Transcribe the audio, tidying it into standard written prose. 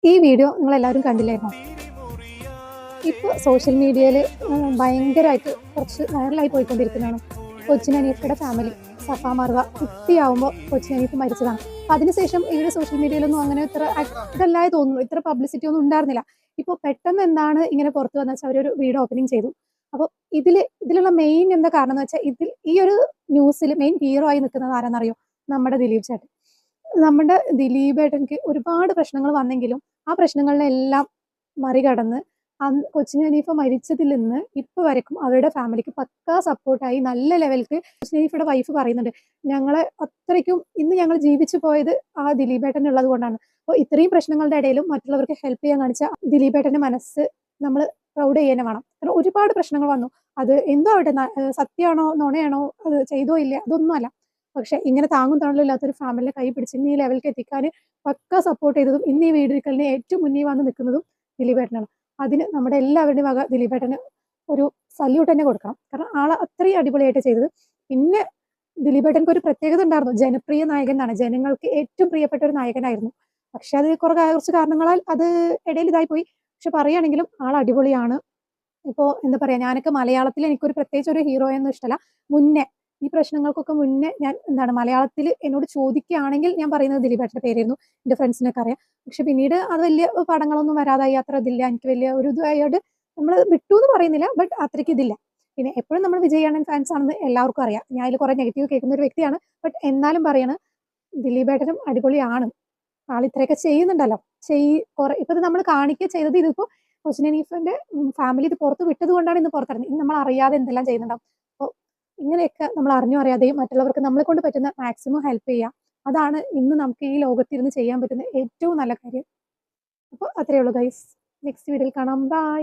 ഈ വീഡിയോ നിങ്ങളെല്ലാവരും കണ്ടില്ലായിരുന്നോ? ഇപ്പോൾ സോഷ്യൽ മീഡിയയിൽ ഭയങ്കരമായിട്ട് കുറച്ച് വൈറലായി പോയിക്കൊണ്ടിരിക്കുന്നതാണ് കൊച്ചിൻ ഹനീഫയുടെ ഫാമിലി. സഫ മർവ കുട്ടിയാവുമ്പോൾ കൊച്ചിൻ ഹനീഫ് മരിച്ചതാണ്. അപ്പം അതിനുശേഷം ഇവിടെ സോഷ്യൽ മീഡിയയിലൊന്നും അങ്ങനെ ഇത്ര ഇതല്ലാതെ തോന്നുന്നു, ഇത്ര പബ്ലിസിറ്റി ഒന്നും ഉണ്ടായിരുന്നില്ല. ഇപ്പോൾ പെട്ടെന്ന് എന്താണ് ഇങ്ങനെ പുറത്തു വന്നു വെച്ചാൽ അവരൊരു വീഡിയോ ഓപ്പണിംഗ് ചെയ്തു. അപ്പോൾ ഇതിലുള്ള മെയിൻ എന്താ കാരണം എന്ന് വെച്ചാൽ ഈ ഒരു ന്യൂസിൽ മെയിൻ ഹീറോ ആയി നിൽക്കുന്നത് ആരാന്നറിയോ? നമ്മുടെ ദിലീപ് ചേട്ടൻ. നമ്മുടെ ദിലീപേട്ടൻക്ക് ഒരുപാട് പ്രശ്നങ്ങൾ വന്നെങ്കിലും ആ പ്രശ്നങ്ങളിലെല്ലാം മറികടന്ന് കൊച്ചിൻ ഹനീഫ മരിച്ചതിൽ നിന്ന് ഇപ്പൊ വരയ്ക്കും അവരുടെ ഫാമിലിക്ക് പക്കാ സപ്പോർട്ടായി നല്ല ലെവൽക്ക് കൊച്ചിൻ ഹനീഫയുടെ വൈഫ് പറയുന്നുണ്ട്, ഞങ്ങളെ അത്രയ്ക്കും ഇന്ന് ഞങ്ങൾ ജീവിച്ചു പോയത് ആ ദിലീപേട്ടൻ ഉള്ളത് കൊണ്ടാണ്. അപ്പോൾ ഇത്രയും പ്രശ്നങ്ങളുടെ ഇടയിലും മറ്റുള്ളവർക്ക് ഹെൽപ്പ് ചെയ്യാൻ കാണിച്ച ദിലീപേട്ടന്റെ മനസ്സ് നമ്മൾ പ്രൗഡ് ചെയ്യാൻ വേണം. കാരണം ഒരുപാട് പ്രശ്നങ്ങൾ വന്നു. അത് എന്തോ ആവട്ടെ, സത്യമാണോ നുണയാണോ, അത് ചെയ്തോ ഇല്ല അതൊന്നും അല്ല. പക്ഷെ ഇങ്ങനെ താങ്ങും തണലും ഇല്ലാത്തൊരു ഫാമിലിയെ കൈ പിടിച്ച് ഇന്ന് ഈ ലെവലിലേക്ക് എത്തിക്കാൻ പക്ക സപ്പോർട്ട് ചെയ്തതും ഇന്ന് ഈ വീടിരിക്കലിന് ഏറ്റവും മുന്നിൽ വന്ന് നിൽക്കുന്നതും ദിലീപേട്ടനാണ്. അതിന് നമ്മുടെ എല്ലാവരുടെയും വക ദിലീപേട്ടന് ഒരു സല്യൂട്ട് തന്നെ കൊടുക്കണം. കാരണം ആളെ അത്രയും അടിപൊളിയായിട്ട് ചെയ്തത്. പിന്നെ ദിലീപേട്ടൻക്ക് ഒരു പ്രത്യേകത ഉണ്ടായിരുന്നു, ജനപ്രിയ നായകൻ എന്നാണ്, ജനങ്ങൾക്ക് ഏറ്റവും പ്രിയപ്പെട്ട ഒരു നായകനായിരുന്നു. പക്ഷെ അത് കുറച്ച് കാരണങ്ങളാൽ അത് ഇടയിൽ ഇതായി പോയി. പക്ഷെ പറയുകയാണെങ്കിലും ആൾ അടിപൊളിയാണ്. ഇപ്പോൾ എന്താ പറയാ, ഞാനൊക്കെ മലയാളത്തിൽ എനിക്കൊരു പ്രത്യേകിച്ച് ഒരു ഹീറോയൊന്നും ഇഷ്ടമല്ല. മുന്നേ ഈ പ്രശ്നങ്ങൾക്കൊക്കെ മുന്നേ ഞാൻ എന്താണ് മലയാളത്തിൽ എന്നോട് ചോദിക്കുകയാണെങ്കിൽ ഞാൻ പറയുന്നത് ദിലീപേട്ടൻ്റെ പേരായിരുന്നു. എൻ്റെ ഫ്രണ്ട്സിനൊക്കെ അറിയാം. പക്ഷെ പിന്നീട് അത് വലിയ പടങ്ങളൊന്നും വരാതായി, അത്ര ഇതില്ല, എനിക്ക് വലിയ ഒരു ഇതായോട് നമ്മൾ വിട്ടു എന്ന് പറയുന്നില്ല, ബട്ട് അത്രയ്ക്ക് ഇതില്ല. പിന്നെ എപ്പോഴും നമ്മൾ വിജയ് അണ്ണൻ ഫാൻസ് ആണെന്ന് എല്ലാവർക്കും അറിയാം. ഞാൻ അതിൽ കുറെ നെഗറ്റീവ് കേൾക്കുന്ന ഒരു വ്യക്തിയാണ്. ബട്ട് എന്നാലും പറയാണ്, ദിലീപേട്ടനും അടിപൊളിയാണ്. ആൾ ഇത്രയൊക്കെ ചെയ്യുന്നുണ്ടല്ലോ. ഇപ്പൊ നമ്മൾ കാണിക്കുക ചെയ്തത്, ഇതിപ്പോ കൊച്ചിൻ ഹനീഫിന്റെ ഫാമിലി ഇത് പുറത്ത് വിട്ടത് കൊണ്ടാണ് ഇന്ന് പുറത്തിറങ്ങി. ഇന്ന് നമ്മൾ അറിയാതെ എന്തെല്ലാം ചെയ്യുന്നുണ്ടാവും. അപ്പോൾ ഇങ്ങനെയൊക്കെ നമ്മൾ അറിഞ്ഞോ അറിയാതെയും മറ്റുള്ളവർക്ക് നമ്മളെ കൊണ്ട് പറ്റുന്ന മാക്സിമം ഹെൽപ്പ് ചെയ്യുക. അതാണ് ഇന്ന് നമുക്ക് ഈ ലോകത്തിരുന്ന് ചെയ്യാൻ പറ്റുന്ന ഏറ്റവും നല്ല കാര്യം. അപ്പോൾ അത്രയേ ഉള്ളൂ ഗൈസ്. നെക്സ്റ്റ് വീഡിയോയിൽ കാണാം. ബൈ.